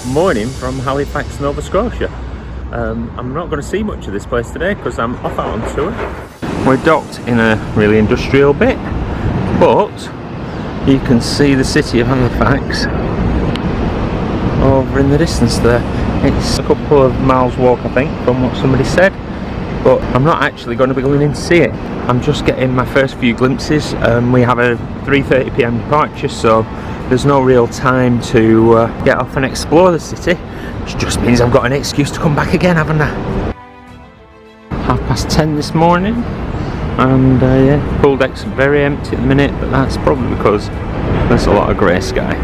morning from Halifax, Nova Scotia. I'm not going to see much of this place today because I'm off out on tour. We're docked in a really industrial bit, but you can see the city of Halifax over in the distance there. It's a couple of miles walk, I think, from what somebody said, but I'm not actually going to be going in to see it. I'm just getting my first few glimpses. We have a 3:30 p.m. departure, so there's no real time to get off and explore the city, which just means I've got an excuse to come back again, haven't I? 10:30 this morning, and yeah, pool deck's very empty at the minute, but that's probably because there's a lot of grey sky.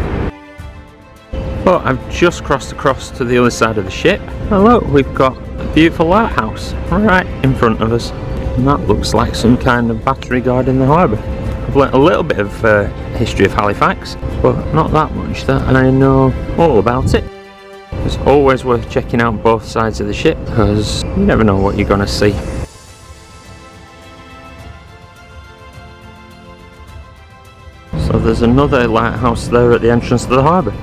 But I've just crossed across to the other side of the ship, and look, we've got a beautiful lighthouse right in front of us, and that looks like some kind of battery guarding the harbour. I've learnt a little bit of history of Halifax, but not that much that I know all about it. It's always worth checking out both sides of the ship because you never know what you're going to see. So there's another lighthouse there at the entrance to the harbour.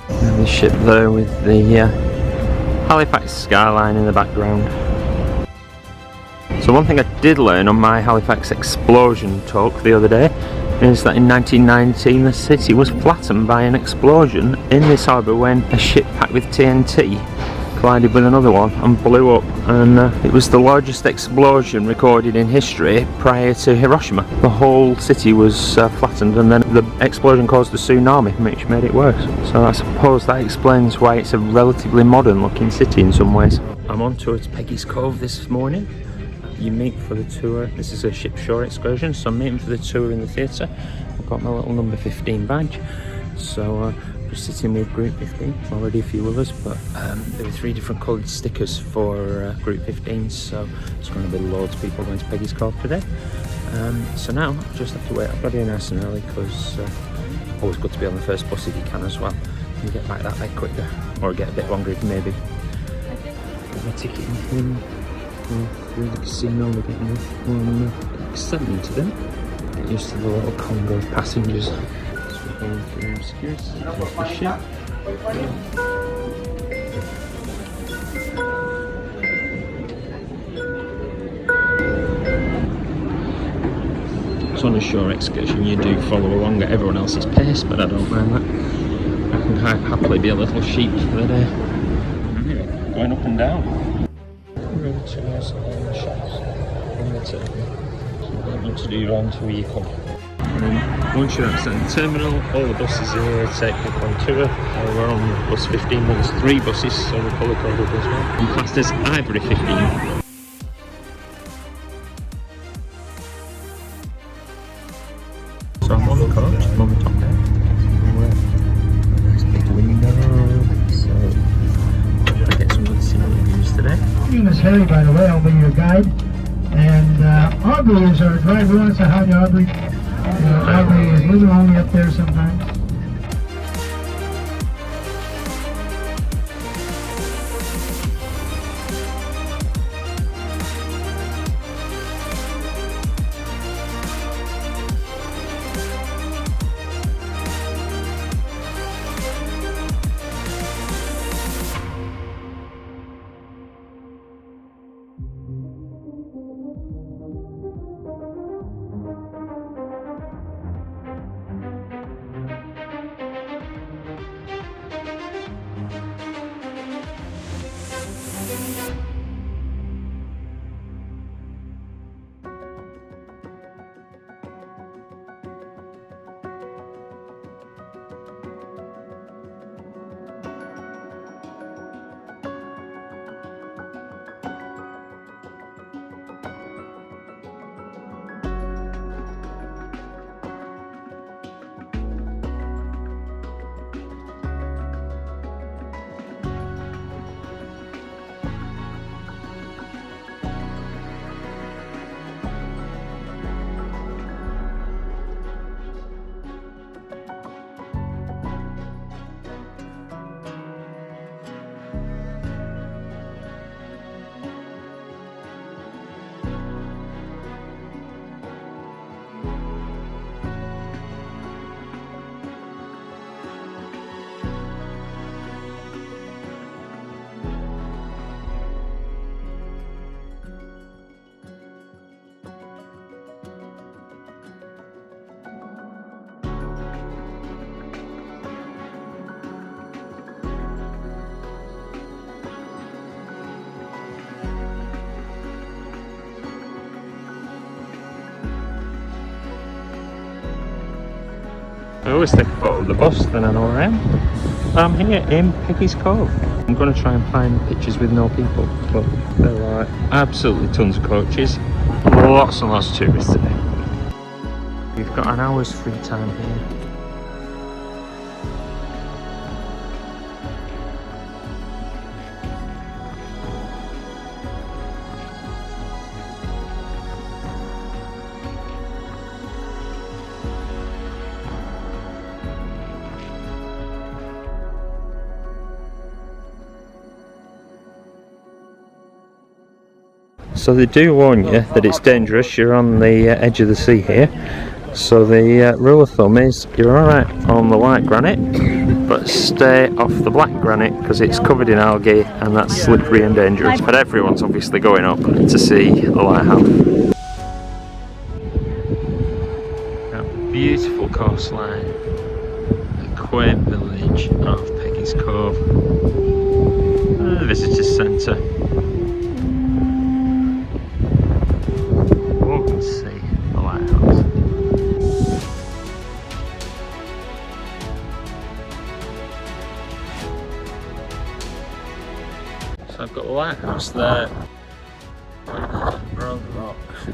And the ship there with the Halifax skyline in the background. So one thing I did learn on my Halifax explosion talk the other day is that in 1919 the city was flattened by an explosion in this harbour when a ship packed with TNT collided with another one and blew up, and it was the largest explosion recorded in history prior to Hiroshima. The whole city was flattened, and then the explosion caused a tsunami which made it worse. So I suppose that explains why it's a relatively modern looking city in some ways. I'm on tour to Peggy's Cove this morning. You meet for the tour. This is a ship shore excursion, so I'm meeting for the tour in the theatre. I've got my little number 15 badge, so just sitting with group 15, already a few others, but there were 3 different coloured stickers for group 15, so it's going to be loads of people going to Peggy's Cove today. So now I just have to wait. I've got here nice and early because always good to be on the first bus if you can as well. You get back that bit quicker, or get a bit longer if maybe. Get my ticket in. Through the casino, we're getting off on accepting to them. Get used to the little congo of passengers. So we're going through security off the ship. So on a shore excursion you do follow along at everyone else's pace, but I don't mind that. I can happily be a little sheep for the day. Anyway, going up and down. To nice shops on the terminal. So what you need to do around to where you come. And once you're outside the terminal, all the buses here take you on tour. We're on bus 15, there's 3 buses, so we're colour coded as well. And classed as Ivory 15. So I'm on the coach, I'm on the top there. Nice big window, so I get some good scenery views today. My name is Harry, by the way. I'll be your guide. And Aubrey is our driver. We want to say hi to Aubrey. Aubrey is living only up there sometimes. always take a photo of the bus, then I know where I am. I'm here in Peggy's Cove. I'm going to try and find pictures with no people, but there are absolutely tons of coaches. Lots and lots of tourists today. We've got an hour's free time here. So they do warn you that it's dangerous, you're on the edge of the sea here. So the rule of thumb is you're alright on the white granite, but stay off the black granite because it's covered in algae and that's slippery and dangerous. But everyone's obviously going up to see the lighthouse. That beautiful coastline, the quaint village of Peggy's Cove, the visitors centre. See the lighthouse. So I've got the lighthouse there. We're on the rocks.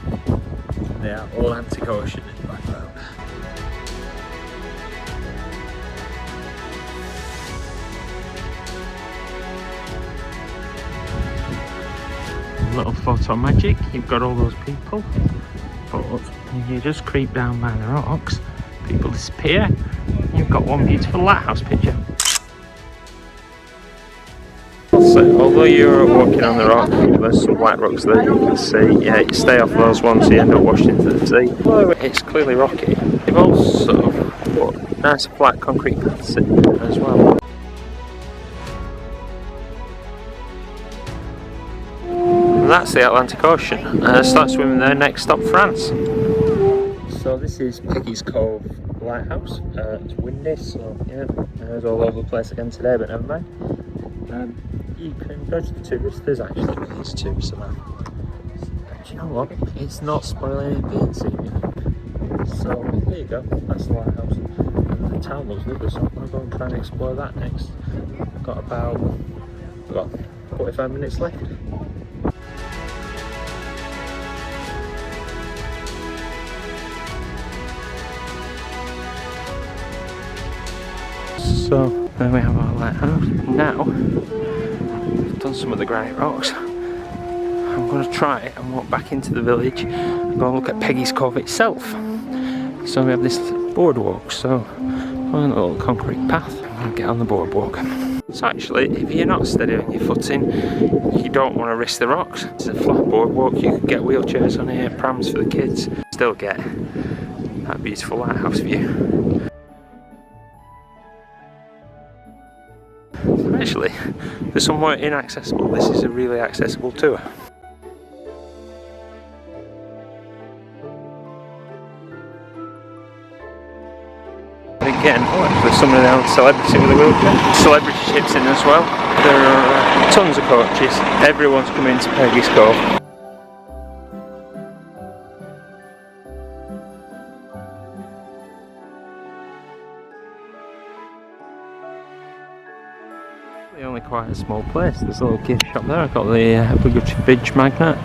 They are Atlantic Ocean in the background. Little photo magic, you've got all those people, but you just creep down by the rocks, people disappear, you've got one beautiful lighthouse picture. So, although you're walking on the rock, there's some black rocks there you can see. Yeah, you stay off those ones, you end up washed into the sea. Although it's clearly rocky, you've also got nice flat concrete paths in there as well. That's the Atlantic Ocean. Start swimming there, next stop France. So this is Peggy's Cove Lighthouse. It's windy, so yeah, it's all over the place again today, but never mind. You can go to the tourists, there's actually these tourists around. But you know what, it's not spoiling it being scenic. So there you go, that's the lighthouse. And the town looks lovely, so I'm going to go and try and explore that next. I've got about 45 minutes left. So there we have our lighthouse. Now, we've done some of the granite rocks. I'm going to try and walk back into the village and go and look at Peggy's Cove itself. So we have this boardwalk, so on a little concrete path, I'm going to get on the boardwalk. So actually, if you're not steady on your footing, you don't want to risk the rocks. It's a flat boardwalk, you can get wheelchairs on here, prams for the kids, still get that beautiful lighthouse view. Actually, they're somewhat inaccessible. This is a really accessible tour. Again, there's some of the celebrity with a wheelchair. Celebrity ships in as well. There are tons of coaches. Everyone's coming to Peggy's Cove. Only quite a small place. There's a little gift shop there. I've got the obligatory fridge magnet,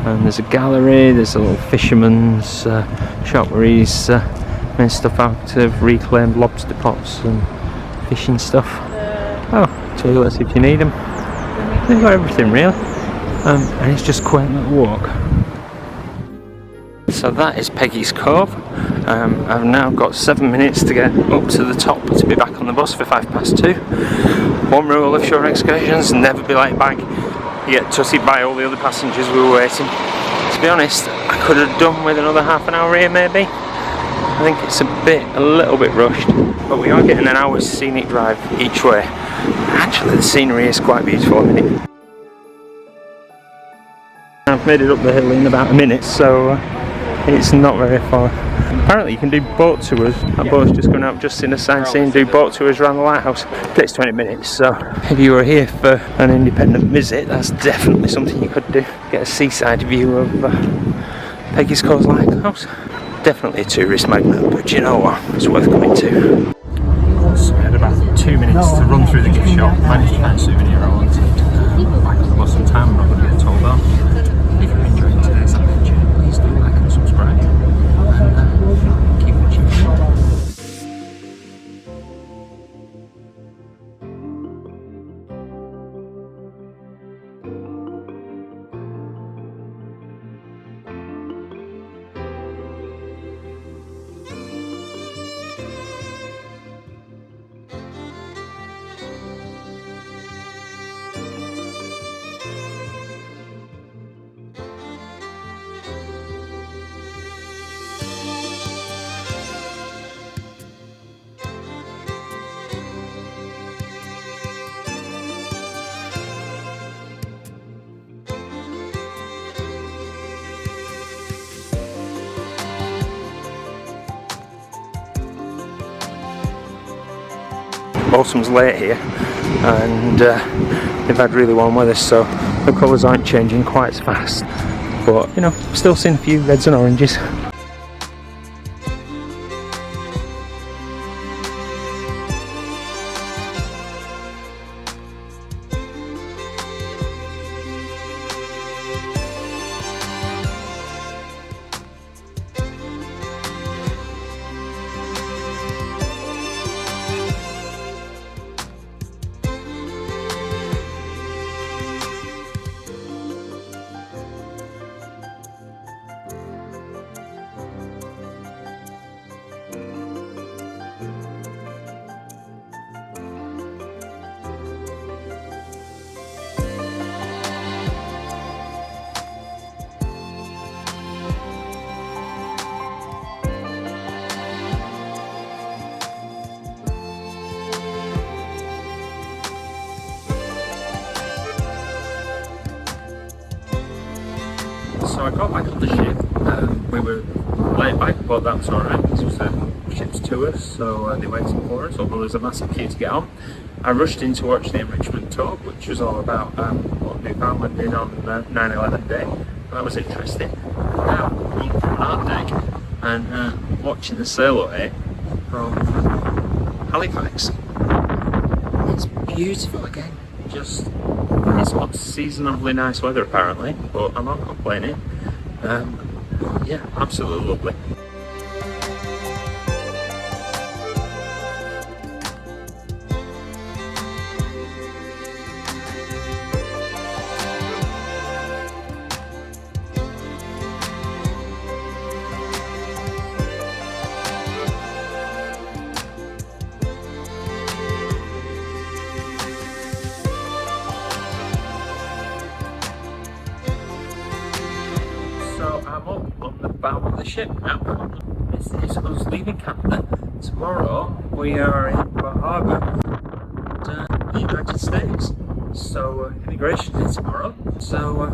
and there's a gallery, there's a little fisherman's shop where he's made stuff out of reclaimed lobster pots and fishing stuff. Oh, toilets if you need them. They've got everything really, and it's just a quaint little walk. So that is Peggy's Cove. I've now got 7 minutes to get up to the top to be back on the bus for 2:05. One rule of shore excursions, never be late back. You get tussied by all the other passengers who were waiting. To be honest, I could have done with another half an hour here maybe. I think it's a little bit rushed, but we are getting an hour's scenic drive each way. Actually the scenery is quite beautiful. I've made it up the hill in about a minute, so it's not very far. Apparently you can do boat tours. That boat's just going out just in a sightseeing, do boat tours around the lighthouse. It takes 20 minutes, so if you were here for an independent visit, that's definitely something you could do. Get a seaside view of Peggy's Cove Lighthouse. Definitely a tourist magnet, but you know what? It's worth coming to. So we had about 2 minutes to run through the gift shop, managed to find a souvenir I wanted. Back at the bus in time, I'm not going to get told off. If you're enjoying today's adventure, please do like and subscribe. And keep watching. Balsam's late here, and they've had really warm weather, so the colours aren't changing quite as fast, but you know, still seeing a few reds and oranges. So I got back on the ship. We were late back, but that's alright because it was the ship's to us, so they waited for us, although there's a massive queue to get on. I rushed in to watch the enrichment talk, which was all about what Newfoundland did on 9/11 day. That was interesting. Now, on the promenade deck and watching the sailaway from Halifax. It's beautiful again. Just, it's got seasonably nice weather apparently, but I'm not complaining. Yeah, absolutely lovely. So I'm up on the bow of the ship now. This is us leaving Canada. Tomorrow we are in Bar Harbour, the United States. So immigration day tomorrow. So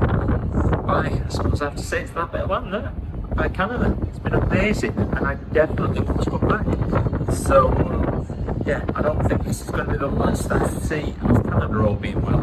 I suppose I have to say it's that bit of land there by Canada. It's been amazing, and I definitely want to come back. So yeah, I don't think this is going to be the last I see of Canada, all being well.